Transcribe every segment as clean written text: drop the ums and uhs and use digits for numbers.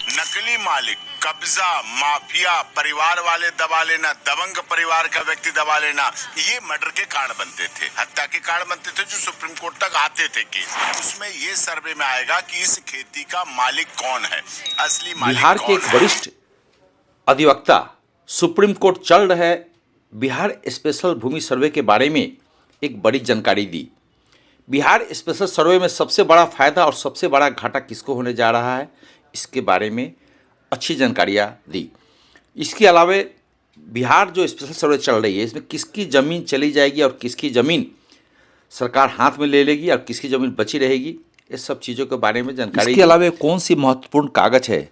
नकली मालिक, कब्जा, माफिया, परिवार वाले दबा लेना, दबंग परिवार का व्यक्ति दबा लेना, ये मर्डर के कारण बनते थे, हत्या के कारण बनते थे, जो सुप्रीम कोर्ट तक आते थे केस। उसमें ये सर्वे में आएगा कि इस खेती का मालिक कौन है, असली मालिक बिहार के एक वरिष्ठ अधिवक्ता सुप्रीम कोर्ट चल रहे बिहार स्पेशल भूमि सर्वे के बारे में एक बड़ी जानकारी दी। बिहार स्पेशल सर्वे में सबसे बड़ा फायदा और सबसे बड़ा घाटा किसको होने जा रहा है, इसके बारे में अच्छी जानकारियाँ दी। इसके अलावा बिहार जो स्पेशल सर्वे चल रही है, इसमें किसकी ज़मीन चली जाएगी और किसकी ज़मीन सरकार हाथ में ले लेगी और किसकी ज़मीन बची रहेगी, इस सब चीज़ों के बारे में जानकारी। इसके अलावा कौन सी महत्वपूर्ण कागज़ है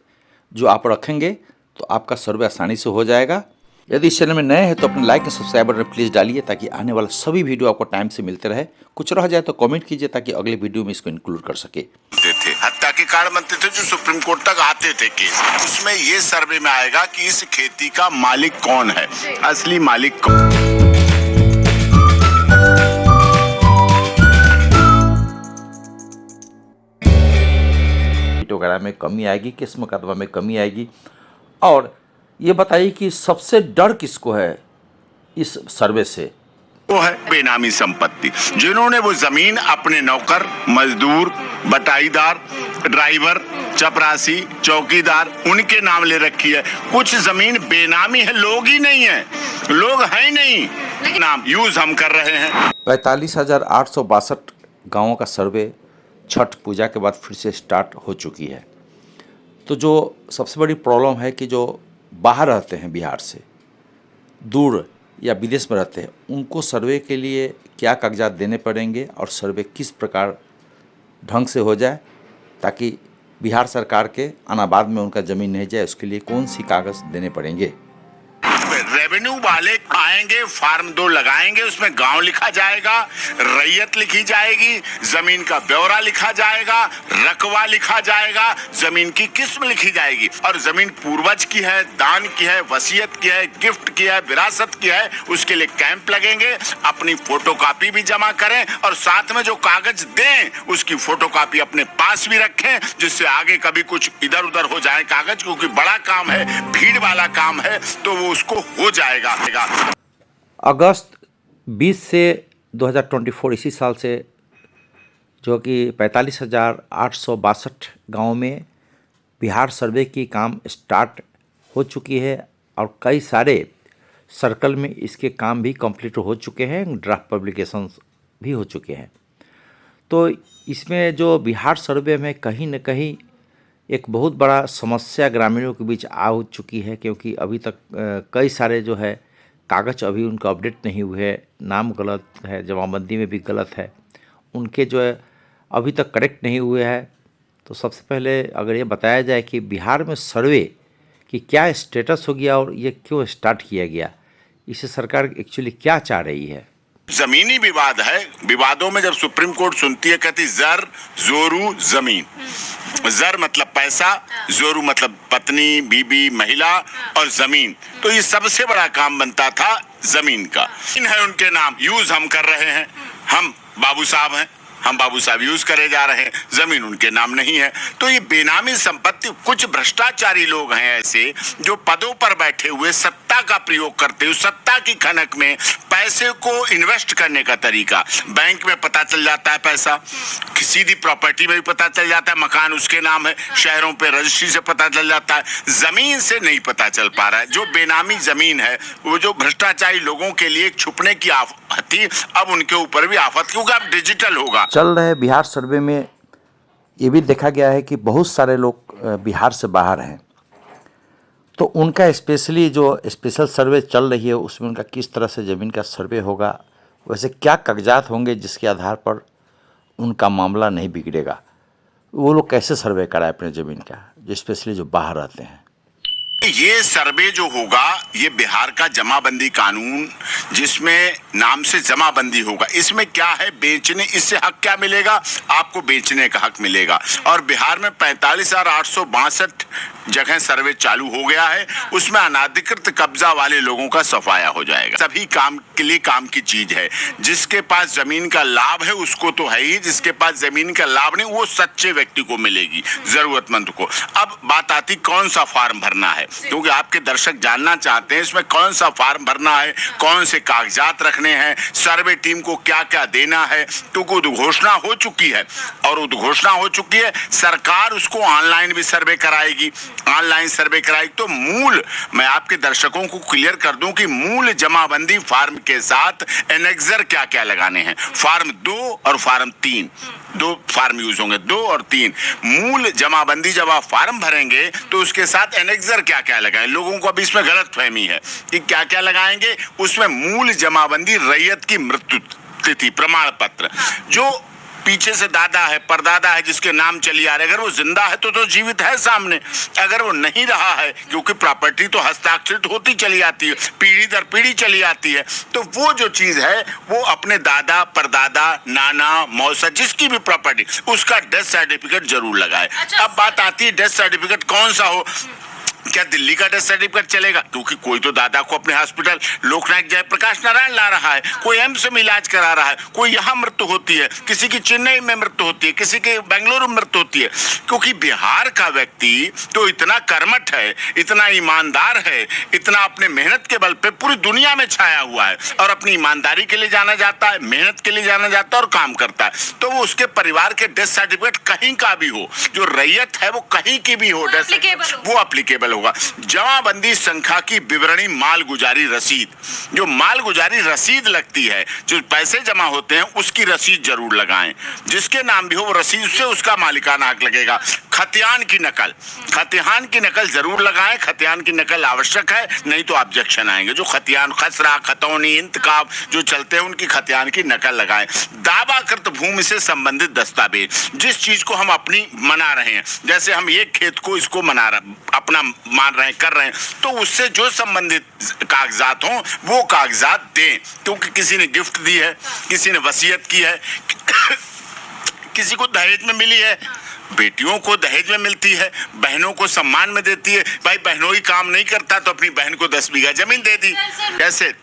जो आप रखेंगे तो आपका सर्वे आसानी से हो जाएगा। यदि इस चैनल में नए हैं तो अपने लाइक और सब्सक्राइब बटन प्लीज़ डालिए ताकि आने वाला सभी वीडियो आपको टाइम से मिलते रहे। कुछ रह जाए तो कमेंट कीजिए ताकि अगले वीडियो में इसको इंक्लूड कर सके। हत्या के कारण बनते थे, जो सुप्रीम कोर्ट तक आते थे केस। उसमें ये सर्वे में आएगा कि इस खेती का मालिक कौन है, असली मालिक कौन। वगैरह में कमी आएगी, केस मुकदमा में कमी आएगी। और ये बताइए कि सबसे डर किसको है इस सर्वे से? वो है बेनामी संपत्ति, जिन्होंने वो जमीन अपने नौकर, मजदूर, बटाईदार, ड्राइवर, चपरासी, चौकीदार उनके नाम ले रखी है। कुछ जमीन बेनामी है, लोग ही नहीं है, लोग हैं ही नहीं, नाम यूज हम कर रहे हैं। 45,862 गाँवों का सर्वे छठ पूजा के बाद फिर से स्टार्ट हो चुकी है। तो जो सबसे बड़ी प्रॉब्लम है कि जो बाहर रहते हैं, बिहार से दूर या विदेश में रहते हैं, उनको सर्वे के लिए क्या कागजात देने पड़ेंगे और सर्वे किस प्रकार ढंग से हो जाए ताकि बिहार सरकार के अनाबाद में उनका ज़मीन नहीं जाए, उसके लिए कौन सी कागज़ देने पड़ेंगे। रेवेन्यू वाले आएंगे, फार्म 2 लगाएंगे, उसमें गांव लिखा जाएगा, रैयत लिखी जाएगी, जमीन का ब्यौरा लिखा जाएगा, रकबा लिखा जाएगा, जमीन की किस्म लिखी जाएगी, और जमीन पूर्वज की है, दान की है, वसीयत की है, गिफ्ट की है, विरासत की है, उसके लिए कैंप लगेंगे। अपनी फोटोकॉपी भी जमा करें और साथ में जो कागज दें उसकी फोटोकॉपी अपने पास भी रखें, जिससे आगे कभी कुछ इधर उधर हो जाए कागज, क्योंकि बड़ा काम है, भीड़ वाला काम है, तो वो उसको हो जाएगा। अगस्त 20 से 2024 इसी साल से जो कि 45,862 गाँव में बिहार सर्वे की काम स्टार्ट हो चुकी है और कई सारे सर्कल में इसके काम भी कंप्लीट हो चुके हैं, ड्राफ्ट पब्लिकेशंस भी हो चुके हैं। तो इसमें जो बिहार सर्वे में कहीं न कहीं एक बहुत बड़ा समस्या ग्रामीणों के बीच आ चुकी है, क्योंकि अभी तक कई सारे जो है कागज़ अभी उनका अपडेट नहीं हुए हैं, नाम गलत है, जमाबंदी में भी गलत है, उनके जो है अभी तक करेक्ट नहीं हुए हैं। तो सबसे पहले अगर ये बताया जाए कि बिहार में सर्वे की क्या स्टेटस हो गया और ये क्यों स्टार्ट किया गया, इससे सरकार एक्चुअली क्या चाह रही है। जमीनी विवाद है, विवादों में जब सुप्रीम कोर्ट सुनती है, कहती जर जोरू जमीन, जर मतलब पैसा, जोरू मतलब पत्नी, बीबी, महिला, और जमीन, तो ये सबसे बड़ा काम बनता था जमीन का। इन है उनके नाम, यूज हम कर रहे हैं, हम बाबू साहब हैं, हम बाबू साहब यूज करे जा रहे हैं, जमीन उनके नाम नहीं है। तो ये बेनामी संपत्ति, कुछ भ्रष्टाचारी लोग हैं ऐसे जो पदों पर बैठे हुए सत्ता का प्रयोग करते हुए, सत्ता की खनक में पैसे को इन्वेस्ट करने का तरीका, बैंक में पता चल जाता है पैसा, सीधी प्रॉपर्टी में भी पता चल जाता है, मकान उसके नाम है, शहरों पे रजिस्ट्री से पता चल जाता है, जमीन से नहीं पता चल पा रहा है। जो बेनामी जमीन है, वो जो भ्रष्टाचारी लोगों के लिए एक छुपने की आफत थी, अब उनके ऊपर भी आफत, क्योंकि अब डिजिटल होगा। चल रहे बिहार सर्वे में ये भी देखा गया है कि बहुत सारे लोग बिहार से बाहर हैं, तो उनका स्पेशली जो स्पेशल सर्वे चल रही है उसमें उनका किस तरह से ज़मीन का सर्वे होगा, वैसे क्या कागजात होंगे जिसके आधार पर उनका मामला नहीं बिगड़ेगा, वो लोग कैसे सर्वे कराए अपने ज़मीन का, जो स्पेशली जो बाहर रहते हैं। ये सर्वे जो होगा ये बिहार का जमाबंदी कानून जिसमें नाम से जमाबंदी होगा, इसमें क्या है बेचने, इससे हक क्या मिलेगा, आपको बेचने का हक मिलेगा। और बिहार में 45,862 जगह सर्वे चालू हो गया है, उसमें अनाधिकृत कब्जा वाले लोगों का सफाया हो जाएगा। सभी काम के लिए काम की चीज है, जिसके पास जमीन का लाभ है उसको तो है ही, जिसके पास जमीन का लाभ नहीं वो सच्चे व्यक्ति को मिलेगी, जरूरतमंद को। अब बात आती कौन सा फॉर्म भरना है, क्योंकि आपके दर्शक जानना चाहते हैं इसमें कौन सा फॉर्म भरना है, कौन से कागजात रखने हैं, सर्वे टीम को क्या क्या देना है, क्योंकि उद्घोषणा हो चुकी है और उद्घोषणा हो चुकी है, सरकार उसको ऑनलाइन भी सर्वे कराएगी। ऑनलाइन सर्वे कराएगी तो मूल, मैं आपके दर्शकों को क्लियर कर दूं कि मूल जमाबंदी फॉर्म के साथ एनेक्सर क्या क्या लगाने हैं। फॉर्म 2 और फॉर्म 3, 2 फॉर्म यूज होंगे, 2 और 3। मूल जमाबंदी जब आप फॉर्म भरेंगे तो उसके साथ एनेक्सर क्या क्या लगाएं, लोगों को अभी इसमें गलत फहमी है कि क्या क्या लगाएंगे। उसमें मूल जमाबंदी रैयत की मृत्यु तिथि प्रमाण पत्र, जो पीछे से दादा है परदादा है जिसके नाम चली आ रही, अगर वो जिंदा है तो जीवित है सामने, अगर वो नहीं रहा है, क्योंकि प्रॉपर्टी तो हस्ताक्षरित होती चली आती है, पीढ़ी दर पीढ़ी चली आती है, तो वो जो चीज है वो अपने दादा परदादा नाना मौसा जिसकी भी प्रॉपर्टी उसका डेथ सर्टिफिकेट जरूर लगाए। अब बात आती है डेथ सर्टिफिकेट कौन सा हो, क्या दिल्ली का डेथ सर्टिफिकेट चलेगा, क्योंकि कोई तो दादा को अपने हॉस्पिटल लोकनायक जयप्रकाश नारायण ला रहा है, कोई एम्स में इलाज करा रहा है, कोई यहाँ मृत्यु होती है, किसी की चेन्नई में मृत्यु होती है, किसी की बेंगलुरु में मृत्यु होती है, क्योंकि बिहार का व्यक्ति तो इतना कर्मठ है, इतना ईमानदार है, इतना अपने मेहनत के बल पे पूरी दुनिया में छाया हुआ है और अपनी ईमानदारी के लिए जाना जाता है, मेहनत के लिए जाना जाता है और काम करता है, तो वो उसके परिवार के डेथ सर्टिफिकेट कहीं का भी हो, जो रैयत है वो कहीं की भी हो, वो अप्लीकेबल होगा। जमाबंदी संख्या की विवरणी मालगुजारी रसीद, जो मालगुजारी रसीद लगती है, जो पैसे जमा होते हैं उसकी रसीद जरूर लगाएं, जिसके नाम भी हो वो रसीद से उसका मालिकाना हक लगेगा। खतियान की नकल, खतियान की नकल जरूर लगाएं, खतियान की नकल आवश्यक है, नहीं तो ऑब्जेक्शन आएंगे। जो खतियान खसरा खतौनी इंतकाब जो चलते हैं उनकी खतियान की नकल लगाएं। दावाकृत भूमि से संबंधित दस्तावेज, जिस चीज को हम अपनी मना रहे हैं, जैसे हम ये खेत को इसको मना रहे अपना मान रहे हैं कर रहे हैं, तो उससे जो संबंधित कागजात हों वो कागजात दें, क्योंकि किसी ने गिफ्ट दी है, किसी ने वसीयत की है, किसी को दहेज में मिली है, बेटियों को दहेज में मिलती है, बहनों को सम्मान में देती है, भाई बहनों ही काम नहीं करता तो अपनी बहन को 10 बीघा जमीन दे दी। कैसे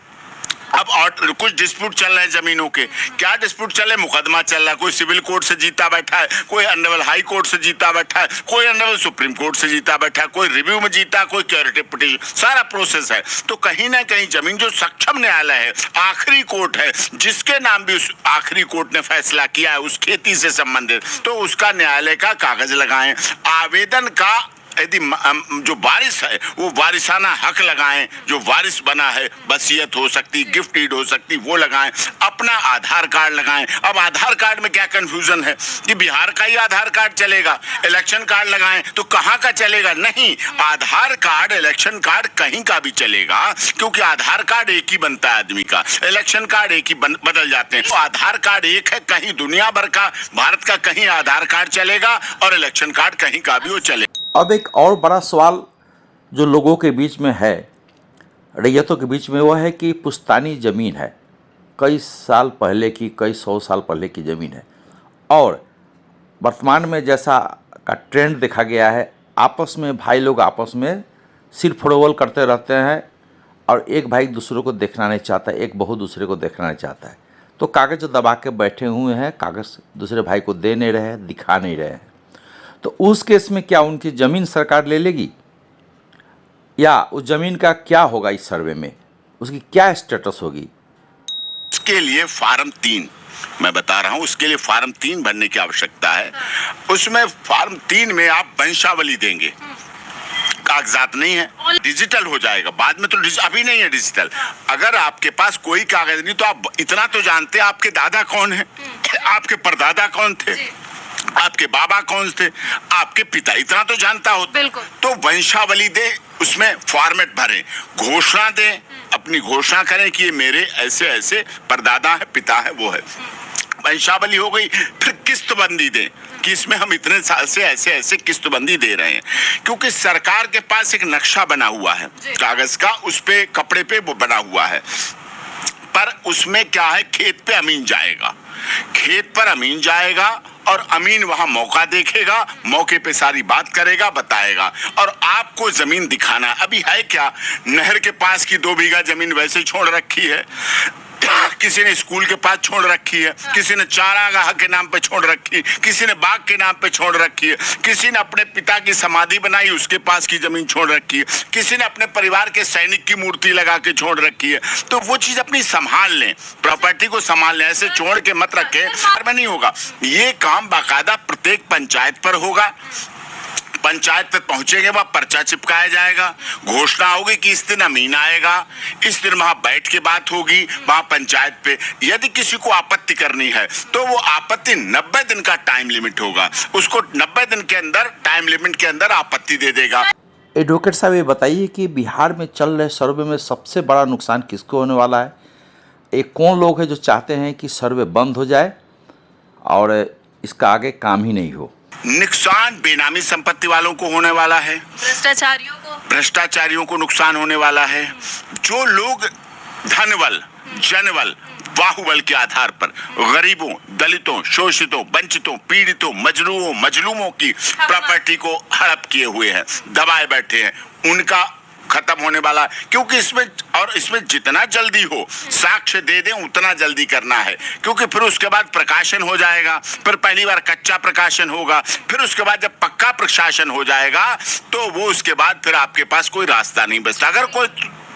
अब और कुछ डिस्प्यूट चल रहे हैं जमीनों के, क्या डिस्प्यूट चल रहे, मुकदमा चल रहा है, कोई सिविल कोर्ट से जीता बैठा है, कोई ऑनरेबल हाई कोर्ट से जीता बैठा है, कोई ऑनरेबल सुप्रीम कोर्ट से जीता बैठा है, कोई रिव्यू में जीता, कोई क्यूरेटिव पिटीशन, सारा प्रोसेस है। तो कहीं ना कहीं जमीन जो सक्षम न्यायालय है, आखिरी कोर्ट है, जिसके नाम भी उस आखिरी कोर्ट ने फैसला किया है उस खेती से संबंधित, तो उसका न्यायालय का कागज लगाएं। आवेदन का यदि जो वारिस है वो वारिसाना हक लगाएं, जो वारिस बना है वसीयत हो सकती, गिफ्ट डीड हो सकती, वो लगाएं। अपना आधार कार्ड लगाएं। अब आधार कार्ड में क्या कंफ्यूजन है कि बिहार का ही आधार कार्ड चलेगा, इलेक्शन कार्ड लगाएं तो कहाँ का चलेगा, नहीं, आधार कार्ड इलेक्शन कार्ड कहीं का भी चलेगा, क्योंकि आधार कार्ड एक ही बनता है आदमी का, इलेक्शन कार्ड एक ही बदल जाते हैं। तो आधार कार्ड एक है, कहीं दुनिया भर का, भारत का कहीं आधार कार्ड चलेगा और इलेक्शन कार्ड कहीं का भी वो चलेगा। अब एक और बड़ा सवाल जो लोगों के बीच में है, रैयतों के बीच में, वो है कि पुश्तैनी ज़मीन है, कई साल पहले की, कई 100 साल पहले की ज़मीन है, और वर्तमान में जैसा का ट्रेंड देखा गया है, आपस में भाई लोग आपस में सिर फरोवल करते रहते हैं और एक भाई दूसरे को देखना नहीं चाहता, एक बहू दूसरे को देखना नहीं चाहता है, तो कागज़ दबा के बैठे हुए हैं, कागज़ दूसरे भाई को दे नहीं रहे हैं, दिखा नहीं रहे हैं। तो उस केस में क्या उनकी ज़मीन सरकार ले लेगी, या उस ज़मीन का क्या होगा, इस सर्वे में उसकी क्या स्टेटस होगी? उसके लिए फॉर्म 3 मैं बता रहा हूं, उसके लिए फॉर्म 3 भरने की आवश्यकता है। उसमें फॉर्म 3 में आप वंशावली देंगे, कागजात नहीं है, डिजिटल हो जाएगा बाद में, तो अभी नहीं है डिजिटल। अगर आपके पास कोई कागज नहीं तो आप इतना तो जानते हैं आपके दादा कौन है, आपके परदादा कौन थे, आपके बाबा कौन थे, आपके पिता, इतना तो जानता हो। तो वंशावली दे, उसमें फॉर्मेट भरें, घोषणा दें, अपनी घोषणा करें कि ये मेरे ऐसे ऐसे परदादा है, पिता है, वो है, वंशावली हो गई। फिर किस्तबंदी दें, कि इसमें हम इतने साल से ऐसे ऐसे किस्तबंदी दे रहे हैं, क्योंकि सरकार के पास एक नक्शा बना हुआ है कागज का, उस पे कपड़े पे वो बना हुआ है, पर उसमें क्या है, खेत पे अमीन जाएगा, खेत पर अमीन जाएगा और अमीन वहां मौका देखेगा, मौके पे सारी बात करेगा, बताएगा, और आपको जमीन दिखाना है। अभी है क्या, नहर के पास की 2 बीघा जमीन वैसे ही छोड़ रखी है, किसी ने स्कूल के पास छोड़ रखी है, किसी ने चारागाह के नाम पे छोड़ रखी, किसी ने बाग के नाम पे छोड़ रखी है, किसी ने अपने पिता की समाधि बनाई उसके पास की जमीन छोड़ रखी है, किसी ने अपने परिवार के सैनिक की मूर्ति लगा के छोड़ रखी है। तो वो चीज अपनी संभाल लें, प्रॉपर्टी को संभाल लें, ऐसे छोड़ के मत रखें, में नहीं होगा। ये काम बाकायदा प्रत्येक पंचायत पर होगा, पंचायत तक पहुंचेंगे, वहां पर्चा चिपकाया जाएगा, घोषणा होगी कि इस दिन अमीन आएगा, इस दिन वहां बैठ के बात होगी वहां पंचायत पे। यदि किसी को आपत्ति करनी है तो वो आपत्ति 90 दिन का टाइम लिमिट होगा, उसको 90 दिन के अंदर टाइम लिमिट के अंदर आपत्ति दे देगा। एडवोकेट साहब, ये बताइए कि बिहार में चल रहे सर्वे में सबसे बड़ा नुकसान किसको होने वाला है? एक कौन लोग हैं जो चाहते हैं कि सर्वे बंद हो जाए और इसका आगे काम ही नहीं हो? नुकसान बेनामी संपत्ति वालों को होने वाला है, भ्रष्टाचारियों को नुकसान होने वाला है। जो लोग धनबल, जनबल, बाहुबल के आधार पर गरीबों, दलितों, शोषितों, वंचितों, पीड़ितों, मजलूमों की प्रॉपर्टी को हड़प किए हुए हैं, दबाए बैठे हैं, उनका खत्म होने वाला, क्योंकि इसमें जितना जल्दी हो साक्ष्य दे दें उतना जल्दी करना है, क्योंकि फिर उसके बाद प्रकाशन हो जाएगा, फिर पहली बार कच्चा प्रकाशन होगा, फिर उसके बाद जब पक्का प्रकाशन हो जाएगा तो वो उसके बाद फिर आपके पास कोई रास्ता नहीं बचता। अगर कोई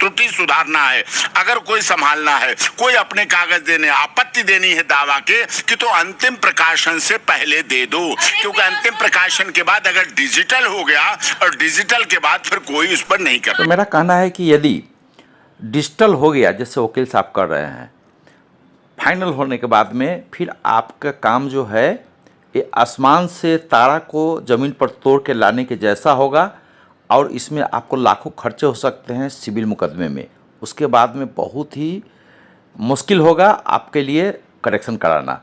त्रुटि सुधारना है, अगर कोई संभालना है, कोई अपने कागज देने, आपत्ति देनी है दावा के, कि तो अंतिम प्रकाशन से पहले दे दो, क्योंकि अंतिम प्रकाशन के बाद अगर डिजिटल हो गया और डिजिटल के बाद फिर कोई उस पर नहीं कर। तो मेरा कहना है कि यदि डिजिटल हो गया, जैसे वकील साहब कर रहे हैं, फाइनल होने के बाद में फिर आपका काम जो है ये आसमान से तारा को ज़मीन पर तोड़ के लाने के जैसा होगा, और इसमें आपको लाखों खर्चे हो सकते हैं सिविल मुकदमे में। उसके बाद में बहुत ही मुश्किल होगा आपके लिए करेक्शन कराना।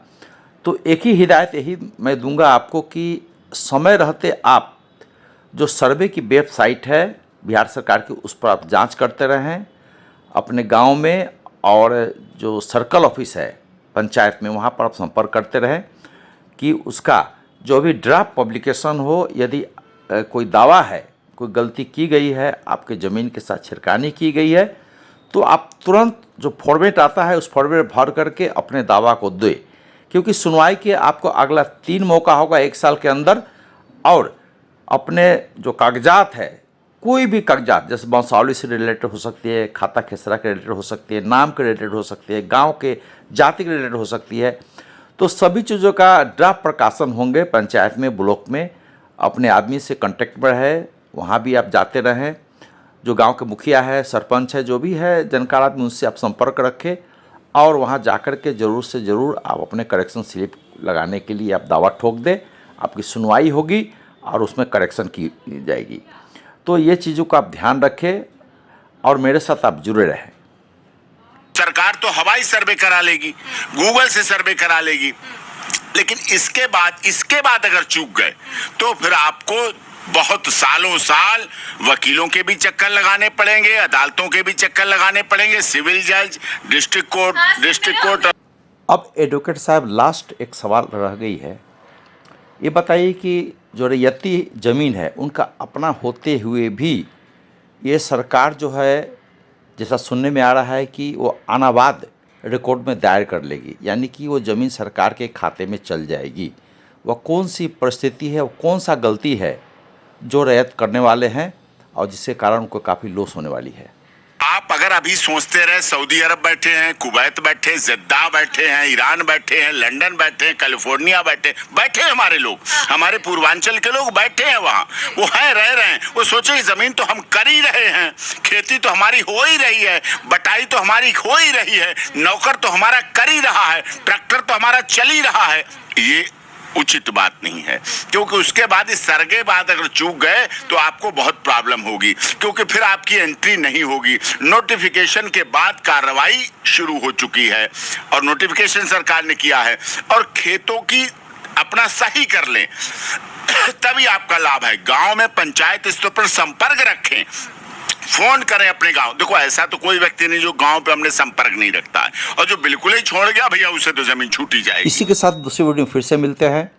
तो एक ही हिदायत यही मैं दूंगा आपको कि समय रहते आप जो सर्वे की वेबसाइट है बिहार सरकार की, उस पर आप जांच करते रहें अपने गांव में, और जो सर्कल ऑफिस है पंचायत में वहां पर आप संपर्क करते रहें कि उसका जो भी ड्राफ्ट पब्लिकेशन हो, यदि कोई दावा है, कोई गलती की गई है, आपके ज़मीन के साथ छिड़कानी की गई है, तो आप तुरंत जो फॉर्मेट आता है उस फॉर्मेट भर करके अपने दावा को दे, क्योंकि सुनवाई के आपको अगला 3 मौका होगा 1 साल के अंदर, और अपने जो कागजात है, कोई भी कागजात, जैसे वंशावली से रिलेटेड हो सकती है, खाता खेसरा के रिलेटेड हो सकती है, नाम के रिलेटेड हो सकती है, गांव के जाति के रिलेटेड हो सकती है, तो सभी चीज़ों का ड्राफ्ट प्रकाशन होंगे पंचायत में, ब्लॉक में। अपने आदमी से कांटेक्ट पर है, वहाँ भी आप जाते रहें, जो गांव के मुखिया है, सरपंच है, जो भी है जानकार आदमी, उनसे आप संपर्क रखें, और वहाँ जाकर के ज़रूर से ज़रूर आप अपने करेक्शन स्लिप लगाने के लिए आप दावा ठोक दें, आपकी सुनवाई होगी और उसमें करेक्शन की जाएगी। तो ये चीज़ों का आप ध्यान रखें और मेरे साथ आप जुड़े रहें। सरकार तो हवाई सर्वे करा लेगी, गूगल से सर्वे करा लेगी, लेकिन इसके बाद अगर चूक गए तो फिर आपको बहुत सालों साल वकीलों के भी चक्कर लगाने पड़ेंगे, अदालतों के भी चक्कर लगाने पड़ेंगे, सिविल जज, डिस्ट्रिक्ट कोर्ट। अब एडवोकेट साहब, लास्ट एक सवाल रह गई है, ये बताइए कि जो रैयती ज़मीन है उनका अपना होते हुए भी ये सरकार जो है, जैसा सुनने में आ रहा है कि वो अनाबाद रिकॉर्ड में दायर कर लेगी, यानी कि वो ज़मीन सरकार के खाते में चल जाएगी। वह कौन सी परिस्थिति है, वो कौन सा गलती है जो रैयत करने वाले हैं और जिसके कारण उनको काफ़ी लॉस होने वाली है? आप अगर अभी सोचते रहे, सऊदी अरब बैठे हैं, कुवैत बैठे, जिद्दा बैठे हैं, ईरान बैठे हैं, लंदन बैठे हैं, कैलिफोर्निया बैठे हैं हमारे लोग, हमारे पूर्वांचल के लोग बैठे हैं वहाँ, वो हैं, रह रहे हैं। वो सोचे ज़मीन तो हम कर ही रहे हैं, खेती तो हमारी हो ही रही है, बटाई तो हमारी हो ही रही है, नौकर तो हमारा कर ही रहा है, ट्रैक्टर तो हमारा चल ही रहा है। ये उचित बात नहीं है, क्योंकि उसके बाद इस सरगे बाद अगर चूक गए तो आपको बहुत प्रॉब्लम होगी, क्योंकि फिर आपकी एंट्री नहीं होगी। नोटिफिकेशन के बाद कार्रवाई शुरू हो चुकी है और नोटिफिकेशन सरकार ने किया है, और खेतों की अपना सही कर लें, तभी आपका लाभ है। गांव में पंचायत स्तर पर संपर्क रखें, फोन करें अपने गांव। देखो ऐसा तो कोई व्यक्ति नहीं जो गांव पे हमने संपर्क नहीं रखता है, और जो बिल्कुल ही छोड़ गया भैया उसे तो जमीन छूटी जाएगी। इसी के साथ दूसरी वीडियो में फिर से मिलते हैं।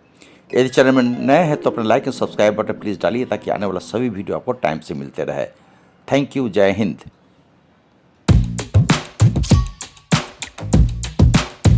यदि चैनल में नए हैं तो अपने like and subscribe button please डालिए ताकि आने वाला सभी वीडियो आपको टाइम से मिलते रहे। Thank you. जय हिंद।